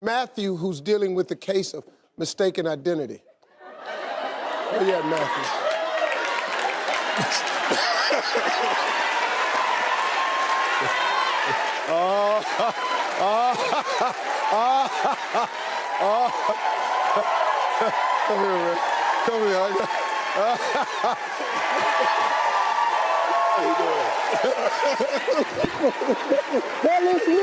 Matthew, who's dealing with the case of mistaken identity. Where you at, Matthew? Come here, man. Come here. How you doing? Well, it's me.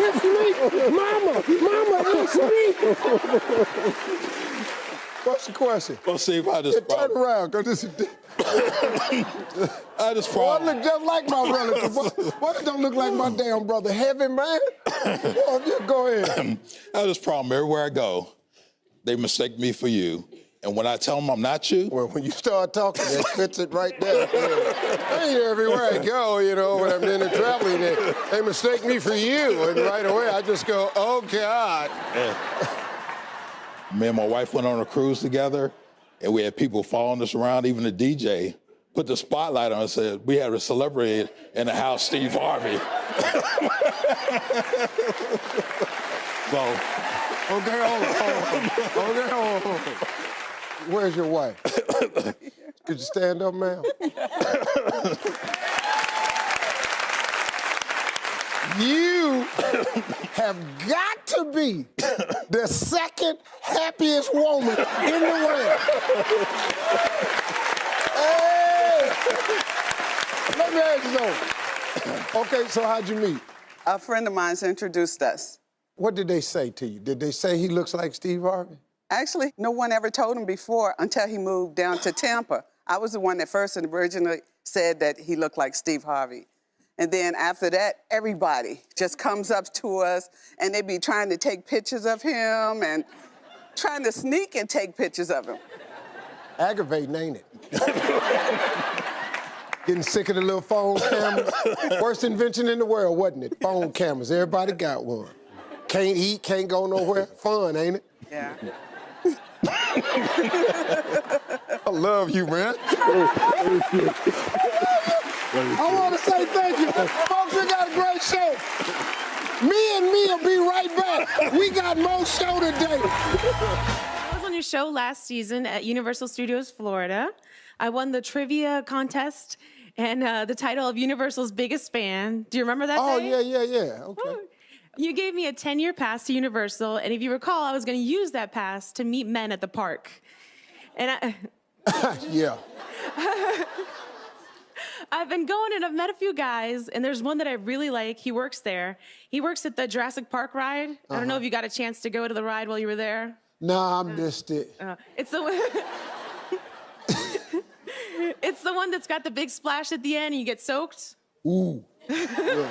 It's me. Mama, it's me. What's the question? Well, see if I just Turn around, because this is... I just Boy, I look just like my relative. Why it don't look like my damn brother? Heavy, man? Boy, just go ahead. I just problem everywhere I go, they mistake me for you. And when I tell them I'm not you, Well, when you start talking, that fits it right there. I ain't everywhere I go, you know, when I'm in the traveling, they mistake me for you. And right away, I just go, oh, God. Me and my wife went on a cruise together, and we had people following us around, even the DJ. Put the spotlight on us and said, we had a celebrity in the house, Steve Harvey. So, Okay, hold on. Where's your wife? Could you stand up, ma'am? You have got to be the second happiest woman in the world. Hey! Let me ask you something. Okay, so how'd you meet? A friend of mine's introduced us. What did they say to you? Did they say he looks like Steve Harvey? Actually, no one ever told him before until he moved down to Tampa. I was the one that first and originally said that he looked like Steve Harvey. And then after that, everybody just comes up to us and they be trying to take pictures of him and trying to sneak and take pictures of him. Aggravating, ain't it? Getting sick of the little phone cameras. Worst invention in the world, wasn't it? Phone cameras. Everybody got one. Can't eat, can't go nowhere. Fun, ain't it? Yeah. I love you, man. I want to say thank you. Folks, we got a great show. Me and me will be right back. We got more show today. I was on your show last season at Universal Studios Florida. I won the trivia contest and the title of Universal's biggest fan. Do you remember that Oh, day? yeah. Okay. You gave me a 10-year pass to Universal, and if you recall, I was going to use that pass to meet men at the park. And Yeah. I've been going and I've met a few guys, and there's one that I really like. He works there. He works at the Jurassic Park ride. I don't know if you got a chance to go to the ride while you were there. Nah, I missed it. It's the one... It's the one that's got the big splash at the end and you get soaked. Ooh. Yeah.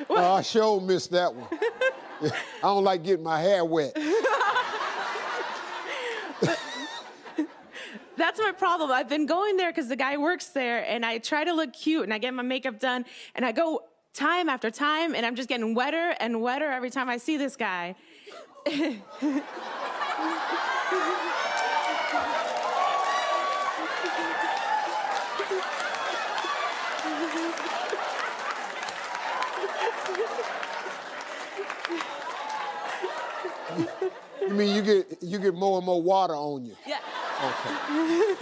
I sure missed that one. I don't like getting my hair wet. That's my problem. I've been going there because the guy works there, and I try to look cute, and I get my makeup done, and I go time after time, and I'm just getting wetter and wetter every time I see this guy. You mean you get more and more water on you? Yeah. Okay.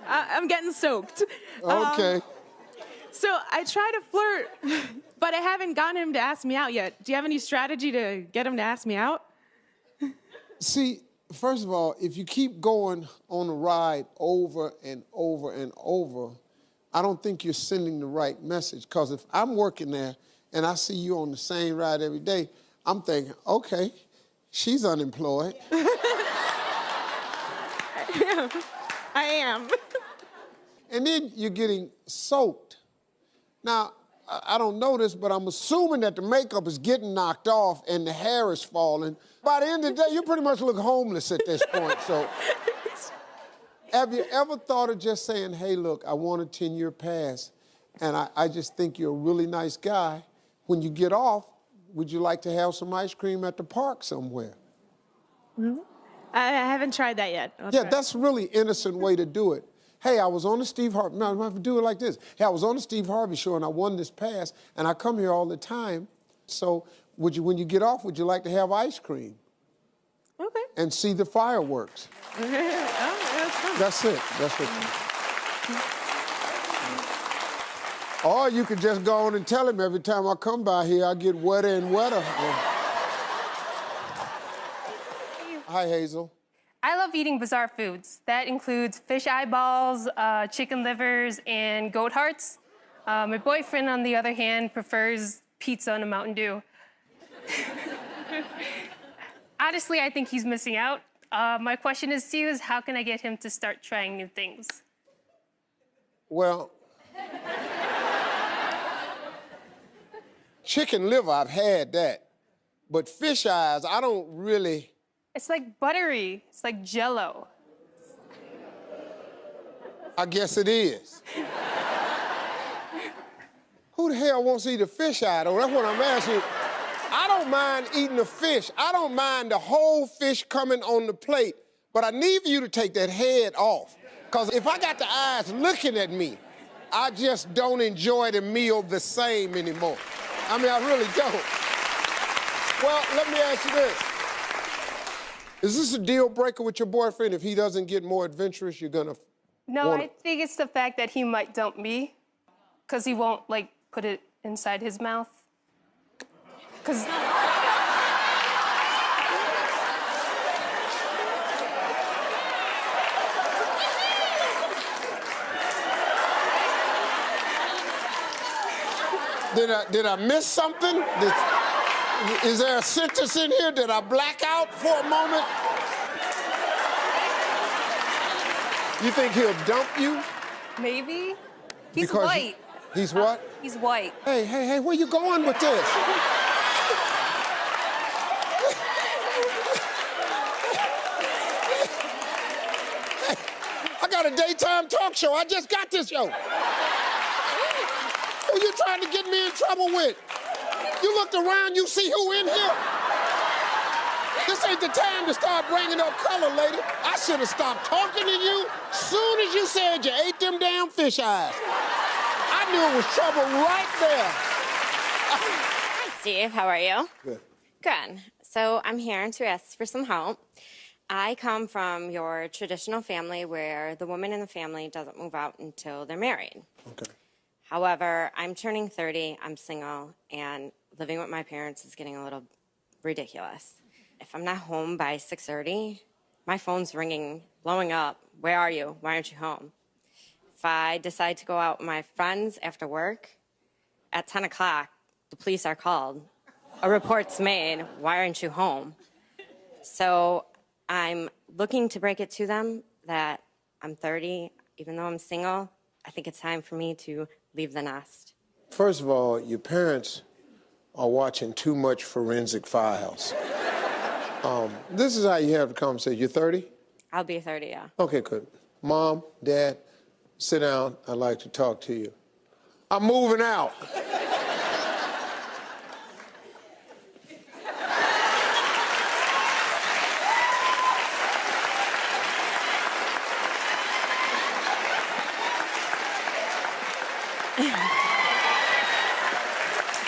I'm getting soaked. Okay. So I try to flirt, but I haven't gotten him to ask me out yet. Do you have any strategy to get him to ask me out? See, first of all, if you keep going on a ride over and over and over, I don't think you're sending the right message. Because if I'm working there and I see you on the same ride every day, I'm thinking, okay, she's unemployed. I am. And then you're getting soaked. Now, I don't know this, but I'm assuming that the makeup is getting knocked off and the hair is falling. By the end of the day, you pretty much look homeless at this point, so. Have you ever thought of just saying, hey, look, I want a 10-year pass, and I just think you're a really nice guy. When you get off, would you like to have some ice cream at the park somewhere? Mm-hmm. I haven't tried that yet. Yeah, that's a really innocent way to do it. Hey, I was on the Steve Harvey, no, I have to do it like this. Hey, I was on the Steve Harvey show and I won this pass and I come here all the time. So when you get off, would you like to have ice cream Okay. and see the fireworks? Oh, that's fun. That's it. That's what. Or you could just go on and tell him every time I come by here, I get wetter and wetter. Hi, Hazel. I love eating bizarre foods. That includes fish eyeballs, chicken livers, and goat hearts. My boyfriend, on the other hand, prefers pizza and a Mountain Dew. Honestly, I think he's missing out. My question is to you is how can I get him to start trying new things? Well, chicken liver, I've had that. But fish eyes, I don't really. It's like buttery. It's like Jell-O. I guess it is. Who the hell wants to eat a fish eye, though? That's what I'm asking you. I don't mind eating a fish. I don't mind the whole fish coming on the plate, but I need for you to take that head off. Because if I got the eyes looking at me, I just don't enjoy the meal the same anymore. I mean, I really don't. Well, let me ask you this. Is this a deal breaker with your boyfriend? If he doesn't get more adventurous, you're gonna No, wanna... I think it's the fact that he might dump me because he won't, like, put it inside his mouth. Because... Did I miss something? Is there a sentence in here? Did I black out for a moment? You think he'll dump you? Maybe. He's Because white. He's what? He's white. Hey, where you going with this? I got a daytime talk show. I just got this show. Who you trying to get me in trouble with? You looked around, you see who in here? This ain't the time to start bringing up color, lady. I should have stopped talking to you soon as you said you ate them damn fish eyes. I knew it was trouble right there. Hi, Steve. How are you? Good. Good. So I'm here to ask for some help. I come from your traditional family where the woman in the family doesn't move out until they're married. Okay. However, I'm turning 30, I'm single, and living with my parents is getting a little ridiculous. If I'm not home by 6:30, my phone's ringing, blowing up. Where are you? Why aren't you home? If I decide to go out with my friends after work, at 10 o'clock, the police are called. A report's made. Why aren't you home? So I'm looking to break it to them that I'm 30, even though I'm single. I think it's time for me to leave the nest. First of all, your parents are watching too much Forensic Files. This is how you have the conversation. You're 30? I'll be 30, yeah. Okay, good. Mom, Dad, sit down. I'd like to talk to you. I'm moving out.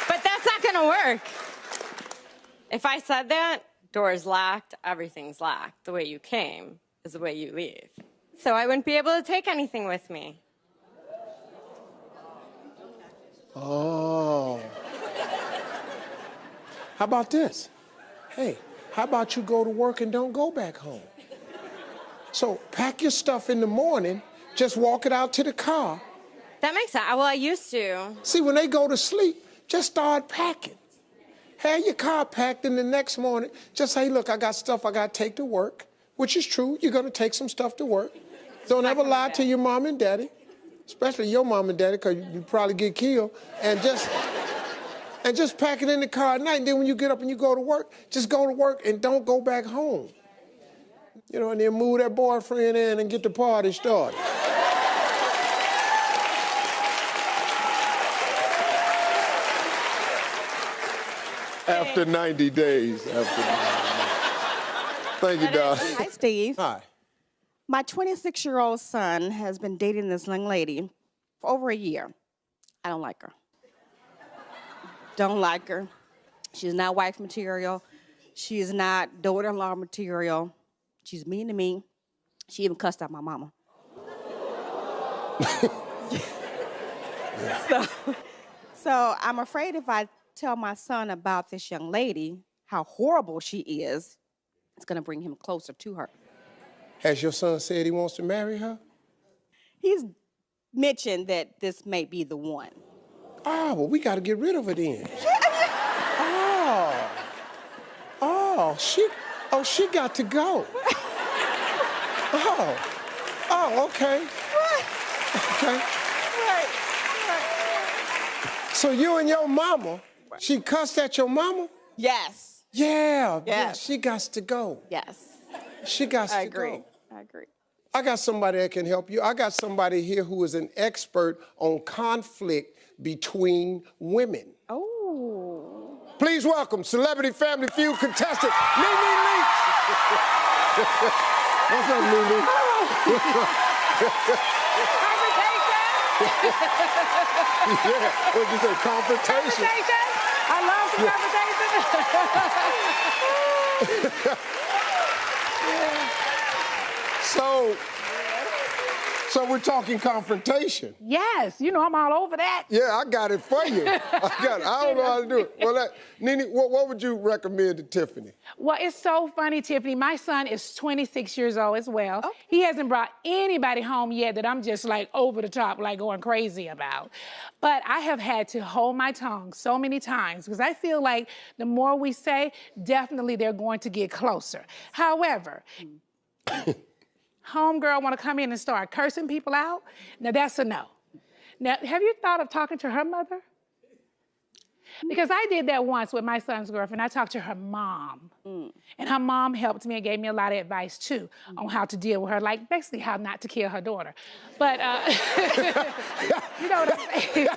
But that's not gonna work. If I said that, door's locked, everything's locked. The way you came is the way you leave. So I wouldn't be able to take anything with me. Oh. How about this? Hey, how about you go to work and don't go back home? So pack your stuff in the morning, just walk it out to the car. That makes sense. Well, I used to. See, when they go to sleep, just start packing. Have your car packed, and the next morning, just say, look, I got stuff I got to take to work, which is true. You're going to take some stuff to work. Don't ever lie to your mom and daddy, especially your mom and daddy, because you probably get killed. And just pack it in the car at night. And then when you get up and you go to work, just go to work and don't go back home. You know, and then move that boyfriend in and get the party started. After 90 days. Thank you, darling. Hi, Steve. Hi. My 26-year-old son has been dating this young lady for over a year. I don't like her. Don't like her. She's not wife material. She is not daughter-in-law material. She's mean to me. She even cussed out my mama. So I'm afraid if I tell my son about this young lady, how horrible she is, it's gonna bring him closer to her. Has your son said he wants to marry her? He's mentioned that this may be the one. Oh, well, we got to get rid of her then. She got to go. Okay. Okay. Right. So you and your mama, she cussed at your mama? Yes. Yeah. Yes. She got to go. Yes. She got I to agree. go. I agree. I got somebody that can help you. I got somebody here who is an expert on conflict between women. Oh. Please welcome Celebrity Family Feud contestant, Nene Leakes. What's up, Nene? Yeah, what'd you say, confrontation? I love the conversation. So we're talking confrontation. Yes, you know I'm all over that. Yeah, I got it for you. I don't know how to do it. Well, Nene, what would you recommend to Tiffany? Well, it's so funny, Tiffany. My son is 26 years old as well. Okay. He hasn't brought anybody home yet that I'm just like over the top, like going crazy about. But I have had to hold my tongue so many times because I feel like the more we say, definitely they're going to get closer. However, homegirl want to come in and start cursing people out, now that's a no. Now, have you thought of talking to her mother? Because I did that once with my son's girlfriend. I talked to her mom. And her mom helped me and gave me a lot of advice, too, on how to deal with her, like basically how not to kill her daughter. But, you know what I'm saying?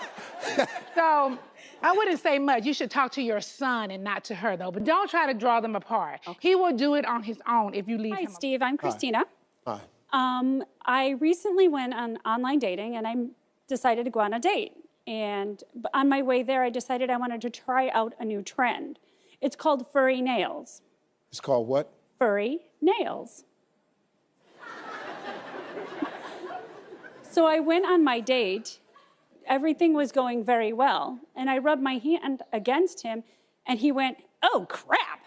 So I wouldn't say much. You should talk to your son and not to her, though. But don't try to draw them apart. Okay. He will do it on his own if you leave him. Hi, Steve. I'm Christina. Hi. I recently went on online dating and I decided to go on a date. And on my way there, I decided I wanted to try out a new trend. It's called furry nails. It's called what? Furry nails. So I went on my date. Everything was going very well. And I rubbed my hand against him and he went, "Oh, crap."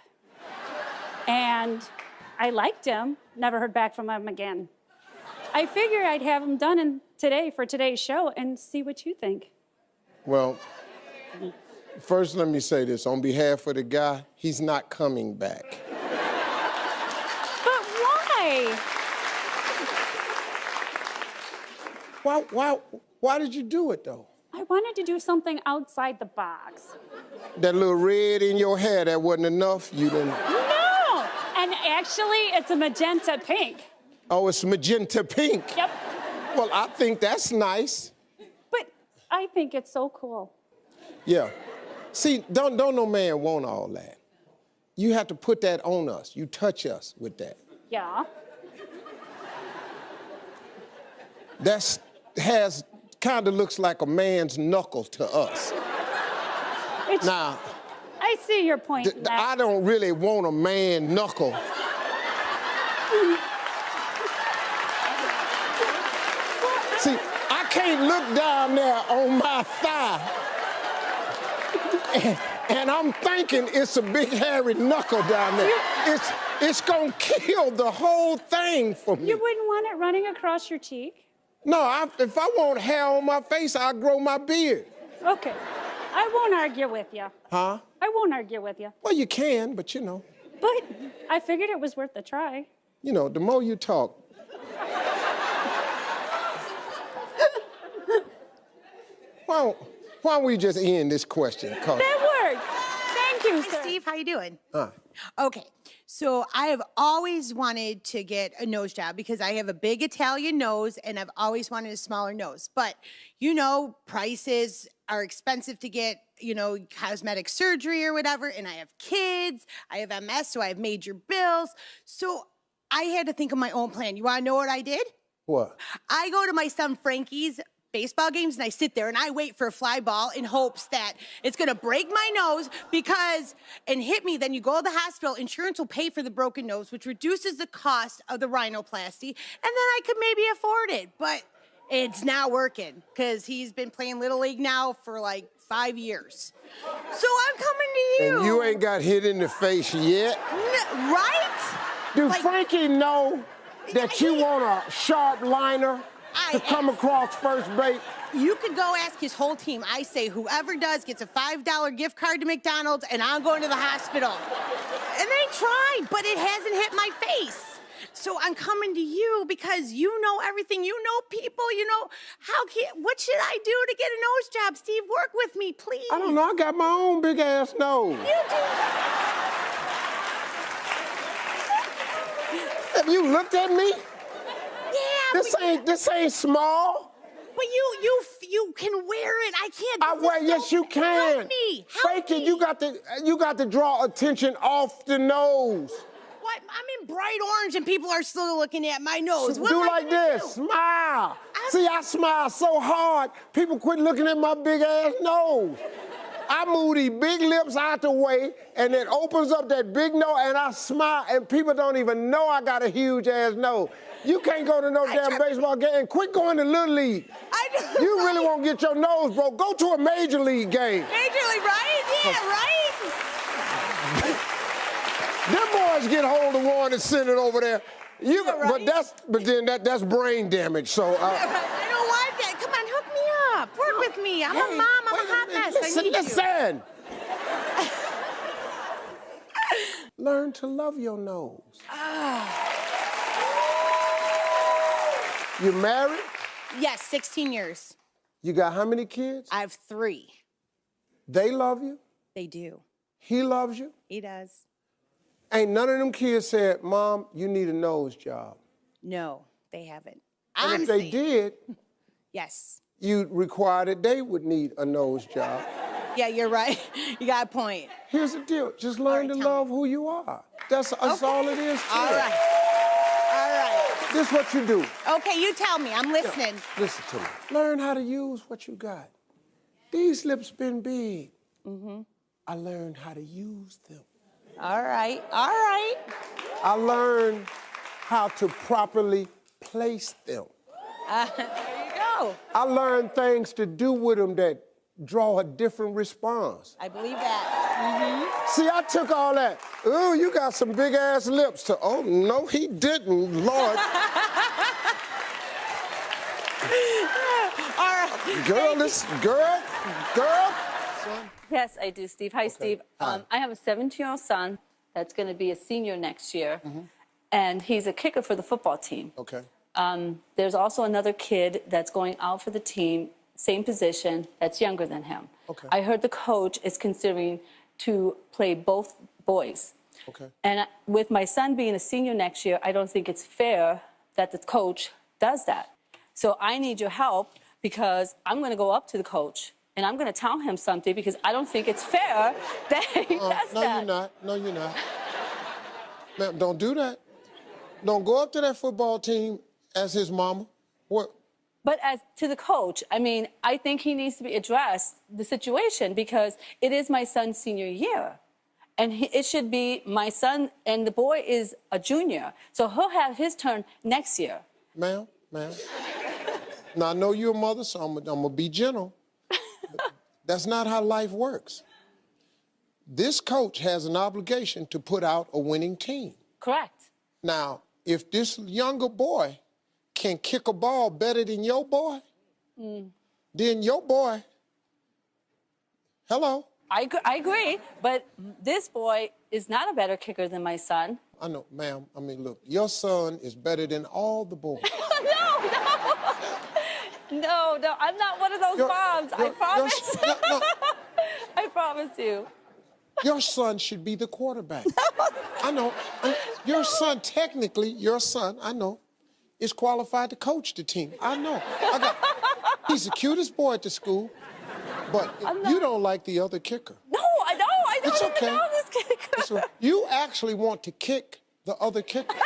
And I liked him, never heard back from him again. I figured I'd have him done for today's show and see what you think. Well, first let me say this. On behalf of the guy, he's not coming back. But why? Why did you do it, though? I wanted to do something outside the box. That little red in your hair, that wasn't enough? You didn't... No! And actually, it's a magenta pink. Oh, it's magenta pink? Yep. Well, I think that's nice. But I think it's so cool. Yeah. See, don't no man want all that. You have to put that on us. You touch us with that. Yeah. That's kind of looks like a man's knuckle to us. Now, I see your point. I don't really want a man knuckle. See, I can't look down there on my thigh and I'm thinking it's a big hairy knuckle down there. It's gonna kill the whole thing for me. You wouldn't want it running across your cheek? No, if I want hair on my face, I'll grow my beard. Okay. I won't argue with you. Huh? I won't argue with you. Well, you can, but you know. But I figured it was worth a try. You know, the more you talk. Why don't we just end this question? That worked. Thank you, sir. Hi, Steve. How you doing? Huh. Okay. So I have always wanted to get a nose job because I have a big Italian nose and I've always wanted a smaller nose. But, you know, prices are expensive to get, you know, cosmetic surgery or whatever. And I have kids, I have MS, so I have major bills. So I had to think of my own plan. You want to know what I did? What? I go to my son Frankie's baseball games and I sit there and I wait for a fly ball in hopes that it's gonna break my nose and hit me. Then you go to the hospital, insurance will pay for the broken nose, which reduces the cost of the rhinoplasty, and then I could maybe afford it. But it's not working because he's been playing Little League now for like 5 years. So I'm coming to you. And you ain't got hit in the face yet. Right? Do Frankie know that you want a sharp liner to come across first base? You could go ask his whole team. I say whoever does gets a $5 gift card to McDonald's, and I'm going to the hospital. And they tried, but it hasn't hit my face. So I'm coming to you because you know everything. You know people. You know what should I do to get a nose job? Steve, work with me, please. I don't know. I got my own big ass nose. You do. Have you looked at me? Yeah. This ain't small. But you can wear it. I can't. Yes, you can. Help me. Frankie, you got to draw attention off the nose. What? I'm in bright orange and people are still looking at my nose. What do am I like gonna this. do? Smile. See, I smile so hard, people quit looking at my big ass nose. I move these big lips out the way, and it opens up that big nose, and I smile, and people don't even know I got a huge ass nose. You can't go to no damn baseball game, and quit going to Little League. You really want to get your nose broke, go to a Major League game. Major League, right? Yeah, right? Them boys get hold of one and send it over there. But that's brain damage, so... I don't want that. Come on, hook me up. Work with me. I'm a mom. I'm a hot mess. I need Listen. Learn to love your nose. You married? Yes, 16 years. You got how many kids? I have 3. They love you? They do. He loves you? He does. Ain't none of them kids said, Mom, you need a nose job. No, they haven't. And if they did, yes, you'd require that they would need a nose job. Yeah, you're right. You got a point. Here's the deal. Just learn to love who you are. That's all it is to All it. right. All right. This is what you do. Okay, you tell me. I'm listening. Listen to me. Learn how to use what you got. These lips been big. I learned how to use them. All right. All right. I learned how to properly place them. There you go. I learned things to do with them that draw a different response. I believe that. See, I took all that. Ooh, you got some big ass lips. Oh, no, he didn't, Lord. All right. Girl. Yes, I do, Steve. Hi, Steve. I have a 17-year-old son that's going to be a senior next year, and he's a kicker for the football team. Okay. There's also another kid that's going out for the team, same position, that's younger than him. Okay. I heard the coach is considering to play both boys. Okay. And with my son being a senior next year, I don't think it's fair that the coach does that. So I need your help because I'm going to go up to the coach and I'm going to tell him something because I don't think it's fair that he does no, that. You're not. No, you're not. Ma'am, don't do that. Don't go up to that football team as his mama. What? But as to the coach, I mean, I think he needs to be addressed, the situation, because it is my son's senior year. And it should be my son, and the boy is a junior. So he'll have his turn next year. Ma'am. Now, I know you're a mother, so I'm going to be gentle. That's not how life works. This coach has an obligation to put out a winning team. Correct. Now, if this younger boy can kick a ball better than your boy, then your boy, hello. I agree, but this boy is not a better kicker than my son. I know, ma'am. I mean, look, your son is better than all the boys. No, I'm not one of those moms. I promise. I promise you. Your son should be the quarterback. I know. Your son, technically, I know, is qualified to coach the team. I know. He's the cutest boy at the school, but you don't like the other kicker. No, I don't. I don't even know this kicker. You actually want to kick the other kicker.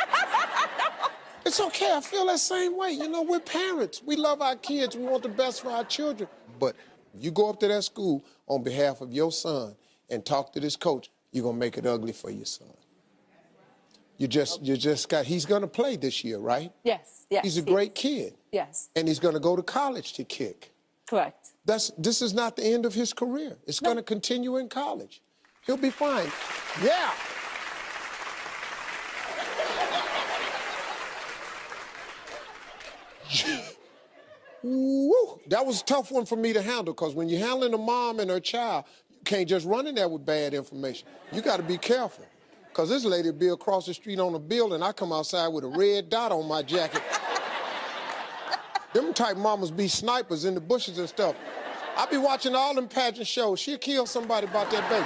It's okay, I feel that same way. You know, we're parents. We love our kids, we want the best for our children. But you go up to that school on behalf of your son and talk to this coach, you're gonna make it ugly for your son. He's gonna play this year, right? Yes, yes. He's a great kid. Yes. And he's gonna go to college to kick. Correct. This is not the end of his career. It's gonna continue in college. He'll be fine. Yeah. Woo. That was a tough one for me to handle, because when you're handling a mom and her child, you can't just run in there with bad information. You got to be careful, because this lady will be across the street on a building. I come outside with a red dot on my jacket. Them type mamas be snipers in the bushes and stuff. I be watching all them pageant shows. She'll kill somebody about that baby.